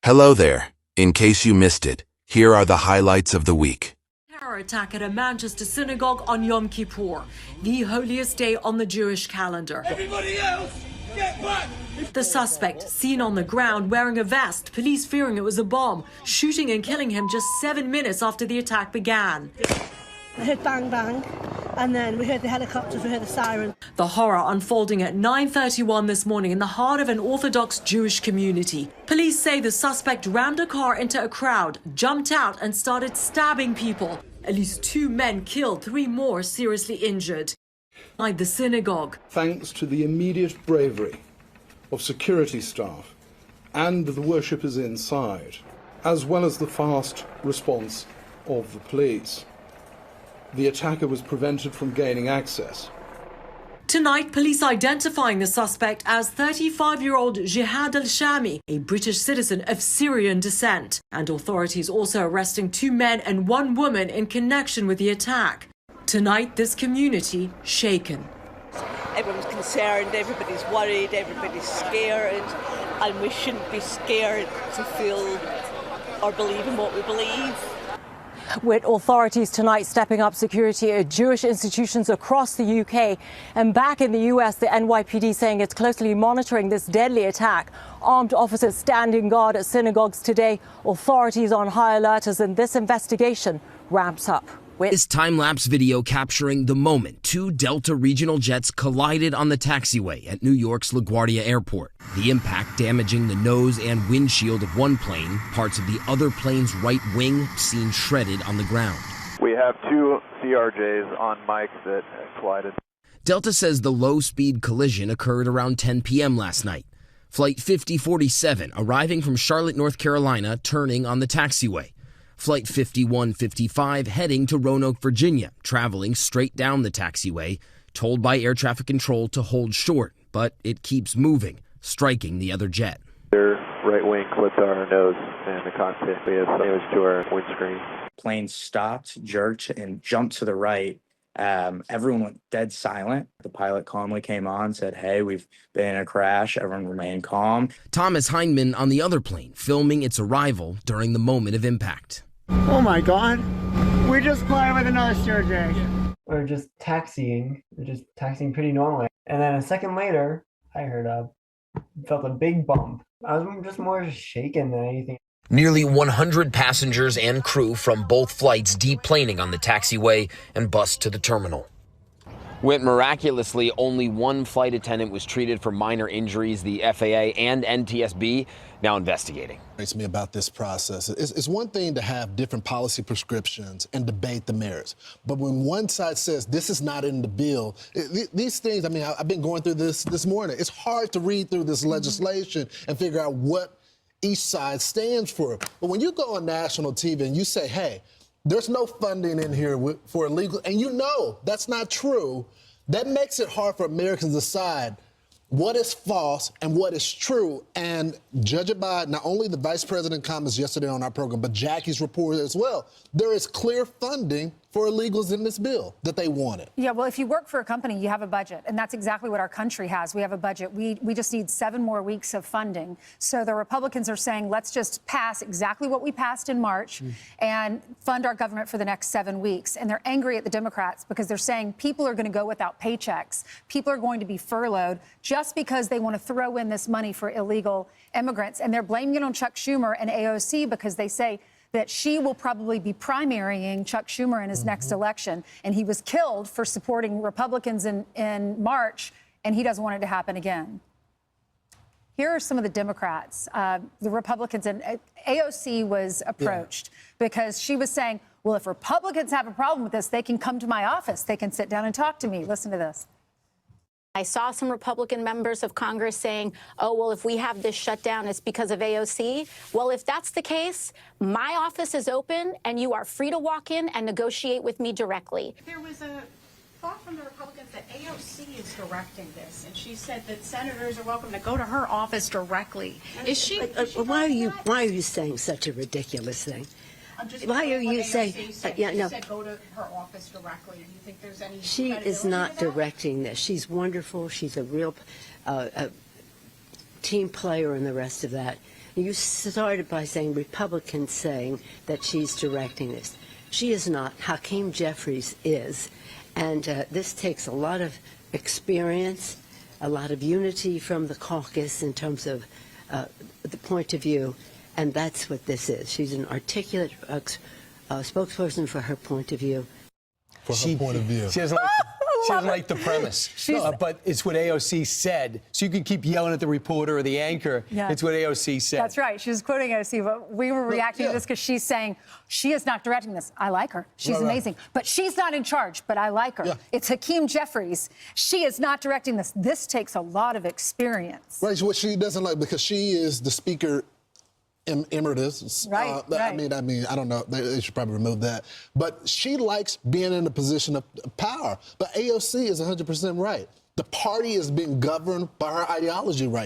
Hello there. In case you missed it, here are the highlights of the week. Terror attack at a Manchester synagogue on Yom Kippur, the holiest day on the Jewish calendar. Everybody else, get back! The suspect, seen on the ground wearing a vest, police fearing it was a bomb, shooting and killing him just 7 minutes after the attack began. I heard bang bang, and then we heard the helicopters, we heard the siren. The horror unfolding at 9:31 this morning in the heart of an Orthodox Jewish community. Police say the suspect rammed a car into a crowd, jumped out and started stabbing people. At least 2 men killed, 3 more seriously injured. Inside the synagogue. Thanks to the immediate bravery of security staff and the worshippers inside, as well as the fast response of the police, the attacker was prevented from gaining access. Tonight, police identifying the suspect as 35-year-old Jihad al-Shami, a British citizen of Syrian descent. And authorities also arresting 2 men and 1 woman in connection with the attack. Tonight, this community shaken. Everyone's concerned, everybody's worried, everybody's scared, and we shouldn't be scared to feel or believe in what we believe. With authorities tonight stepping up security at Jewish institutions across the UK. And back in the US, the NYPD saying it's closely monitoring this deadly attack. Armed officers standing guard at synagogues today. Authorities on high alert as this investigation ramps up. This time-lapse video capturing the moment 2 Delta regional jets collided on the taxiway at New York's LaGuardia Airport. The impact damaging the nose and windshield of one plane, parts of the other plane's right wing seen shredded on the ground. We have 2 CRJs on mic that collided. Delta says the low-speed collision occurred around 10 p.m. last night. Flight 5047 arriving from Charlotte, North Carolina, turning on the taxiway. Flight 5155 heading to Roanoke, Virginia, traveling straight down the taxiway, told by air traffic control to hold short, but it keeps moving, striking the other jet. Their right wing clipped our nose and the cockpit. We have damage to our windscreen. Plane stopped, jerked, and jumped to the right. Everyone went dead silent. The pilot calmly came on, said, "Hey, we've been in a crash." Everyone remained calm. Thomas Heineman on the other plane, filming its arrival during the moment of impact. Oh my God, we're just flying with another CRJ. We're just taxiing pretty normally. And then a second later, I felt a big bump. I was just more shaken than anything. Nearly 100 passengers and crew from both flights deplaning on the taxiway and bus to the terminal. Miraculously, only 1 flight attendant was treated for minor injuries. The FAA and NTSB now investigating. It's me about this process. It's one thing to have different policy prescriptions and debate the merits. But when one side says this is not in the bill, these things, I've been going through this morning. It's hard to read through this legislation and figure out what each side stands for. But when you go on national TV and you say, hey, there's no funding in here for illegal, and you know that's not true, that makes it hard for Americans to decide what is false and what is true, and judge it by not only the vice president comments yesterday on our program, but Jackie's report as well. There is clear funding for illegals in this bill that they wanted. Yeah, well, if you work for a company, you have a budget, and that's exactly what our country has. We have a budget. We just need 7 more weeks of funding. So the Republicans are saying, let's just pass exactly what we passed in March and fund our government for the next 7 weeks. And they're angry at the Democrats because they're saying people are going to go without paychecks. People are going to be furloughed just because they want to throw in this money for illegal immigrants. And they're blaming it on Chuck Schumer and AOC because they say that she will probably be primarying Chuck Schumer in his next election. And he was killed for supporting Republicans in March, and he doesn't want it to happen again. Here are some of the Democrats, the Republicans, and AOC was approached because she was saying, well, if Republicans have a problem with this, they can come to my office. They can sit down and talk to me. Listen to this. I saw some Republican members of Congress saying, oh, well, if we have this shutdown, it's because of AOC. Well, if that's the case, my office is open and you are free to walk in and negotiate with me directly. There was a thought from the Republicans that AOC is directing this, and she said that senators are welcome to go to her office directly. Is she? Why are you saying such a ridiculous thing? Why are you saying? No. Said go to her office directly. Do you think there's any? She is not directing this. She's wonderful. She's a real team player and the rest of that. You started by saying Republicans saying that she's directing this. She is not. Hakeem Jeffries is. And this takes a lot of experience, a lot of unity from the caucus in terms of the point of view. And that's what this is. She's an articulate spokesperson for her point of view. For her point of view. She doesn't like the premise. But it's what AOC said. So you can keep yelling at the reporter or the anchor. Yeah. It's what AOC said. That's right. She was quoting AOC, but we were reacting to this because she's saying she is not directing this. I like her. She's amazing. But she's not in charge, but I like her. It's Hakeem Jeffries. She is not directing this. This takes a lot of experience. Right, what she doesn't like, because she is the speaker emeritus. Right. I mean, I don't know. They should probably remove that. But she likes being in a position of power. But AOC is 100% right. The party is being governed by her ideology right